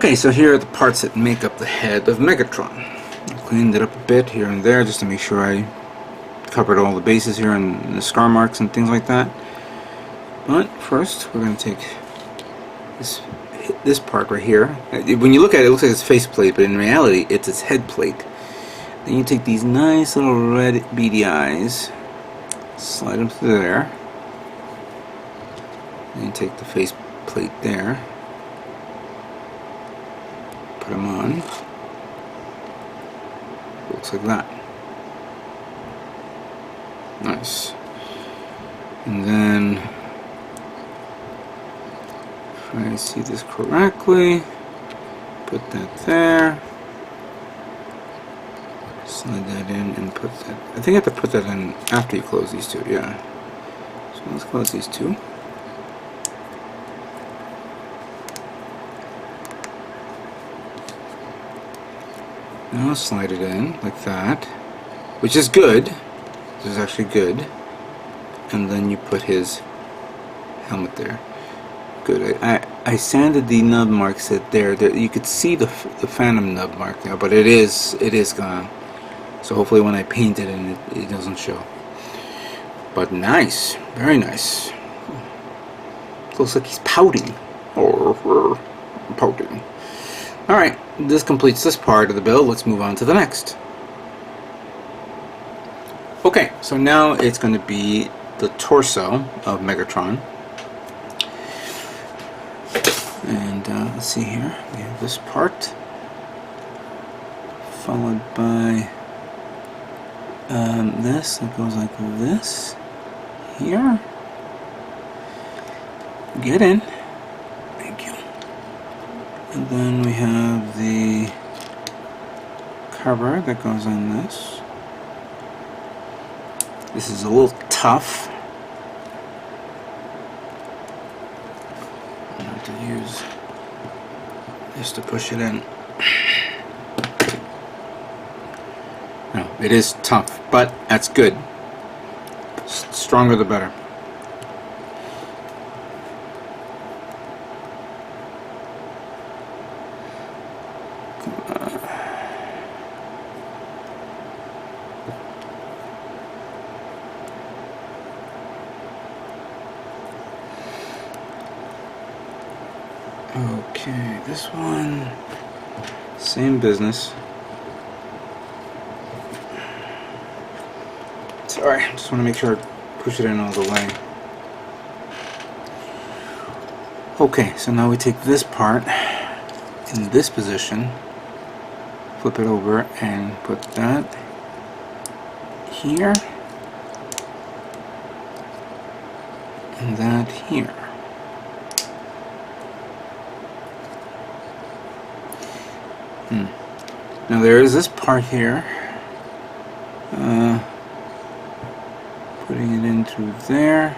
Okay, so here are the parts that make up the head of Megatron. I cleaned it up a bit here and there just to make sure I covered all the bases here and the scar marks and things like that. But first, we're going to take this part right here. When you look at it, it looks like it's faceplate, but in reality, it's its head plate. Then you take these nice little red beady eyes, slide them through there. Then you take the face plate there, put them on. Looks like that. Nice. And then, if I see this correctly, put that there. Slide that in and put that. I think I have to put that in after you close these two, yeah. So let's close these two. Now slide it in like that, which is good. This is actually good. And then you put his helmet there. Good. I sanded the nub marks there. You could see the phantom nub mark there, but it is gone. So hopefully when I paint it and it doesn't show. But nice, very nice. Looks like he's pouting. Or pouting. All right, this completes this part of the build. Let's move on to the next. Okay, so now it's going to be the torso of Megatron. And let's see here. We have this part, followed by this that goes like this here. Get in. Thank you. And then we have the cover that goes on this. This is a little tough. I have to use this to push it in. No, it is tough, but that's good. Stronger the better. Okay, this one, same business. Sorry, I just want to make sure I push it in all the way. Okay, so now we take this part in this position, flip it over and put that here and that here. Now there is this part here, putting it in through there.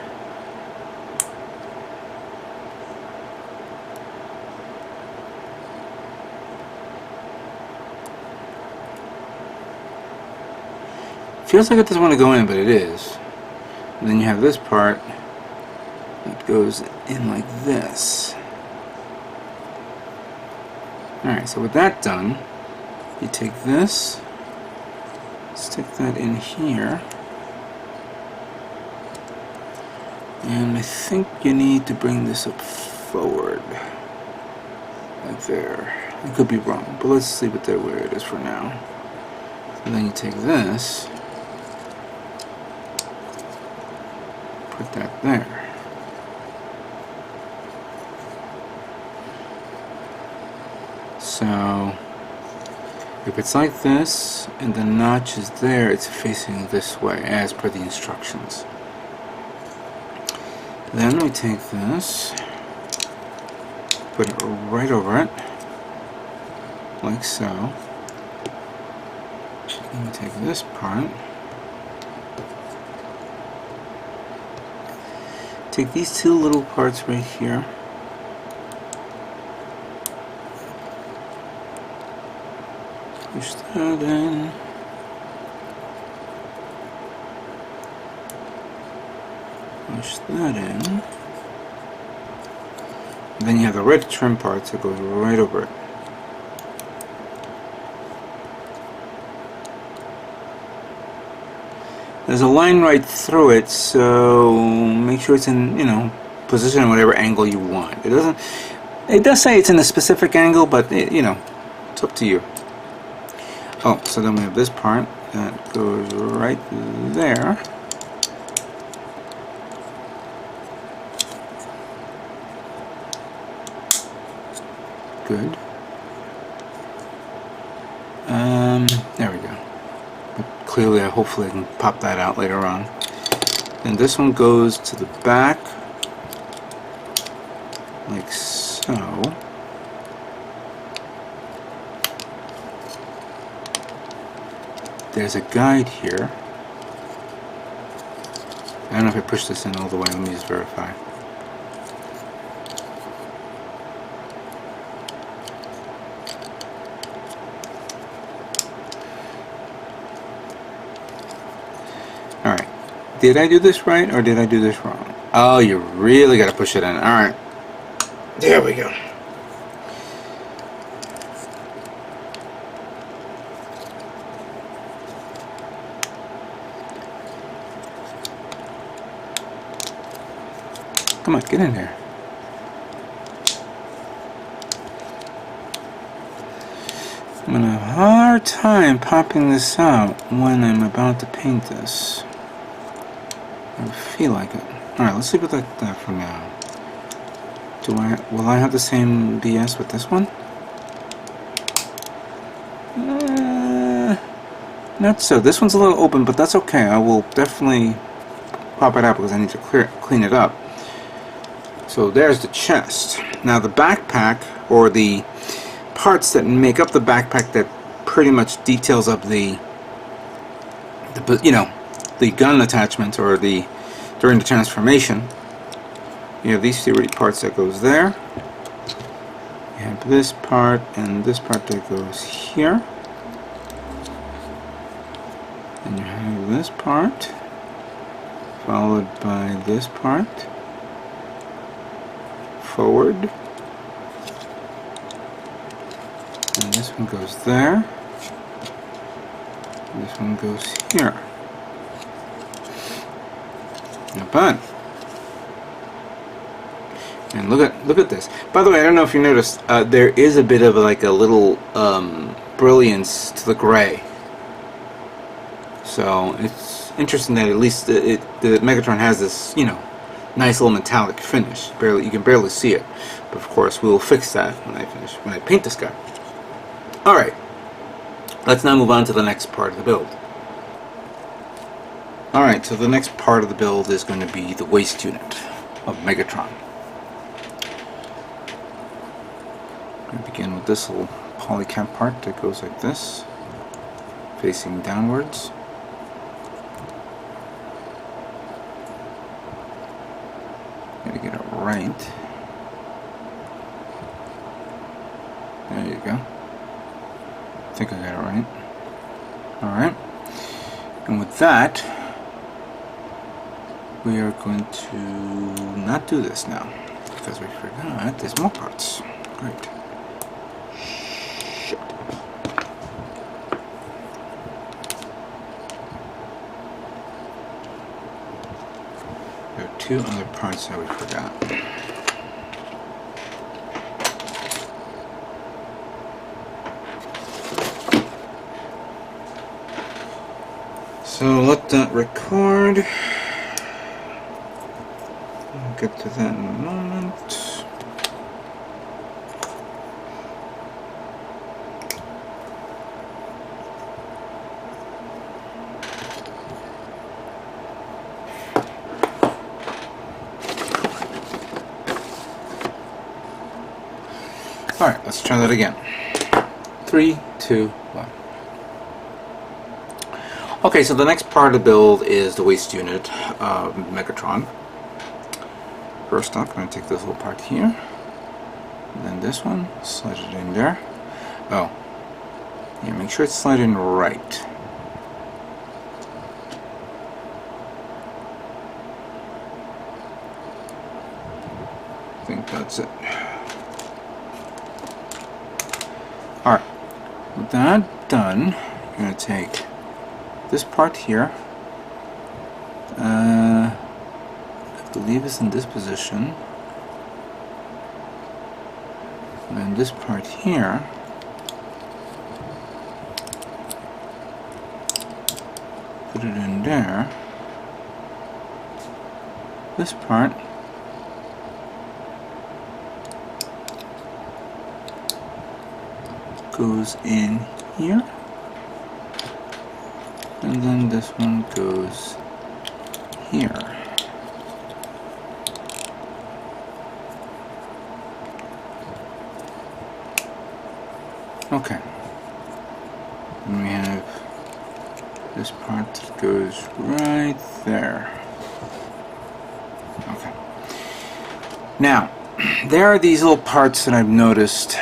Feels like it doesn't want to go in, but it is. And then you have this part that goes in like this. Alright, so with that done, you take this, stick that in here, and I think you need to bring this up forward, like there. I could be wrong, but let's leave it there where it is for now. And then you take this, put that there. So if it's like this and the notch is there, it's facing this way as per the instructions. Then we take this, put it right over it, like so. Then we take this part, take these two little parts right here, push that in, push that in, and then you have the red trim parts that goes right over it. There's a line right through it, so make sure it's in, you know, position in whatever angle you want. It doesn't. It does say it's in a specific angle, but it, you know, it's up to you. Oh, so then we have this part that goes right there. Good. There we go. But clearly, hopefully I can pop that out later on. And this one goes to the back, like so. There's a guide here. I don't know if I pushed this in all the way. Let me just verify. Alright. Did I do this right or did I do this wrong? Oh, you really gotta push it in. Alright. There we go. Come on, get in there. I'm gonna have a hard time popping this out when I'm about to paint this. I feel like it. Alright, let's leave it like that for now. Will I have the same BS with this one? Not so. This one's a little open, but that's okay. I will definitely pop it out because I need to clean it up. So there's the chest. Now the backpack, or the parts that make up the backpack that pretty much details up the you know, the gun attachment or during the transformation. You have these three parts that goes there. You have this part and this part that goes here. And you have this part followed by this part forward. And this one goes there. This one goes here. Not bad. And look at this. By the way, I don't know if you noticed, there is a bit of like a little brilliance to the gray. So it's interesting that at least the Megatron has this, you know, nice little metallic finish. You can barely see it, but of course we will fix that when I paint this guy. All right, let's now move on to the next part of the build. All right, so the next part of the build is going to be the waist unit of Megatron. I'm going to begin with this little polycap part that goes like this, facing downwards. Gotta get it right. There you go. I think I got it right. Alright. And with that, we are going to not do this now, because we forgot there's more parts. Great. Shit. There are two other parts that we forgot. So let that record. We'll get to that in a moment. Alright, let's try that again. 3, 2, 1. Okay, so the next part of the build is the waist unit of Megatron. First up, I'm going to take this little part here. And then this one, slide it in there. Oh, yeah, make sure it's slid in right. I think that's it. Alright, with that done, I'm going to take this part here I believe it's in this position. And then this part here, put it in there. This part goes in here, and then this one goes here. Okay. And we have this part that goes right there. Okay. Now, there are these little parts that I've noticed.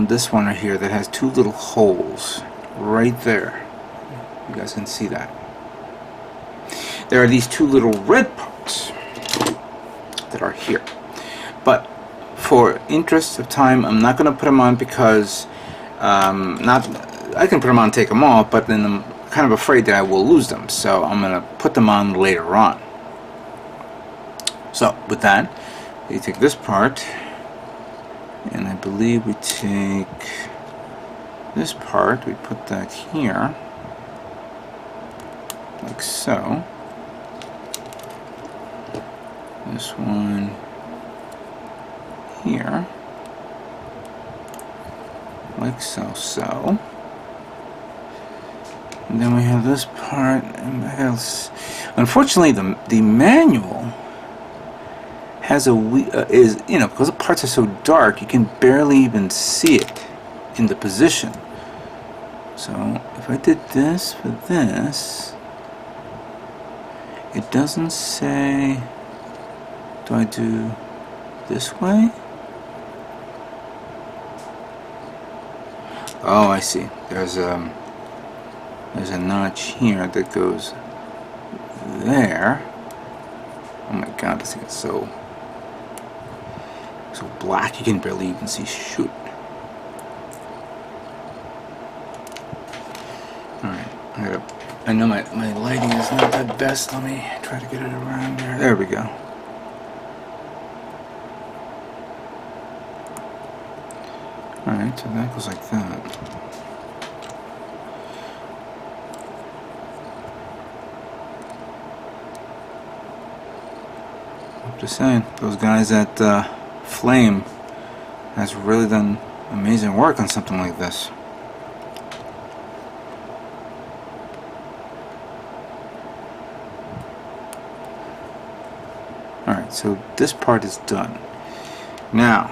This one right here that has two little holes right there. You guys can see that. There are these two little red parts that are here. But for interest of time, I'm not going to put them on because I can put them on and take them off, but then I'm kind of afraid that I will lose them. So I'm going to put them on later on. So with that, you take this part, and I believe we take this part, we put that here, like so. This one here, like so. And then we have this part, and unfortunately the manual has a because the parts are so dark, you can barely even see it in the position. So if I did this for this, it doesn't say. Do I do this way? Oh, I see. There's a notch here that goes there. Oh my God, this thing is so black you can barely even see shoot. Alright, I know my lighting is not the best. Let me try to get it around there. There we go. Alright, so that goes like that. I'm just saying, those guys at Flame has really done amazing work on something like this. Alright, so this part is done. Now,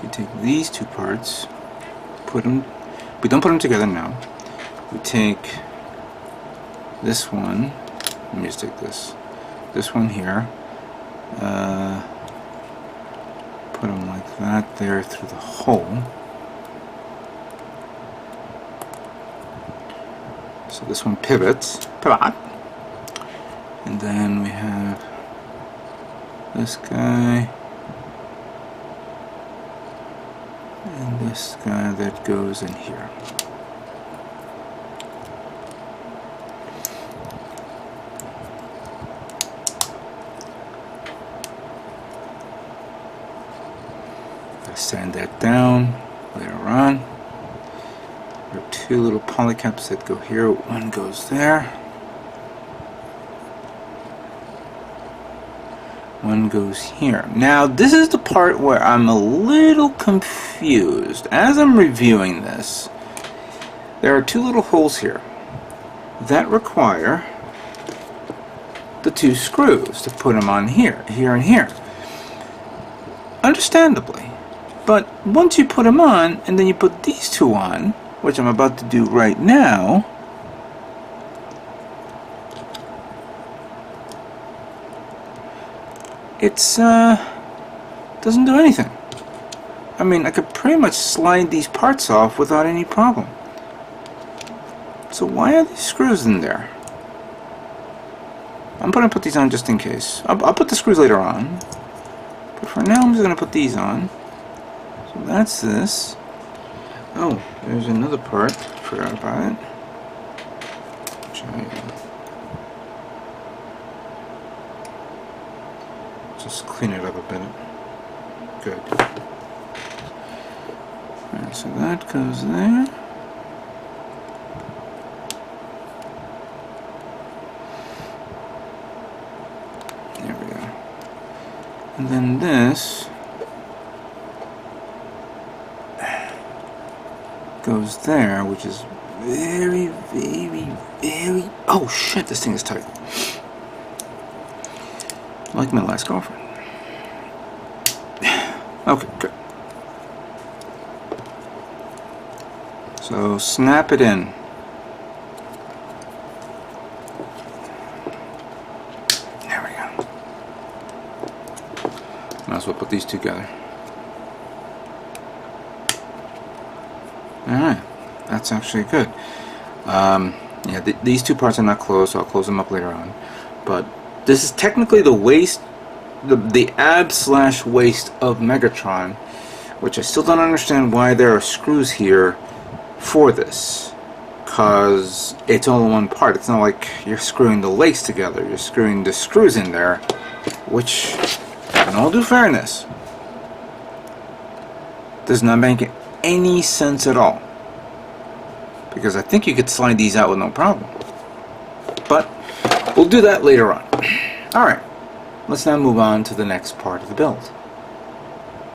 we take these two parts, we don't put them together now. We take this one, let me just take this one here, put them like that there through the hole. So this one pivots, and then we have this guy and this guy that goes in here. Sand that down later on. There are two little polycaps that go here. One goes there. One goes here. Now this is the part where I'm a little confused. As I'm reviewing this, there are two little holes here that require the two screws to put them on here, and here. Understandably. But once you put them on, and then you put these two on, which I'm about to do right now, it's doesn't do anything. I mean, I could pretty much slide these parts off without any problem. So why are these screws in there? I'm going to put these on just in case. I'll put the screws later on. But for now, I'm just going to put these on. So that's this. Oh, there's another part. Forgot about it. clean it up a bit. Good. Alright, so that goes there. There we go. And then this goes there, which is very, very, very... Oh shit, this thing is tight. Like my last girlfriend. Okay, good. So snap it in. There we go. Might as well put these together. Alright, that's actually good. Yeah, these two parts are not closed, so I'll close them up later on. But this is technically the waist, the ab/waist of Megatron, which I still don't understand why there are screws here for this. Because it's all in one part. It's not like you're screwing the legs together. You're screwing the screws in there, which, in all due fairness, does not make any sense at all. Because I think you could slide these out with no problem. But we'll do that later on. Alright, let's now move on to the next part of the build.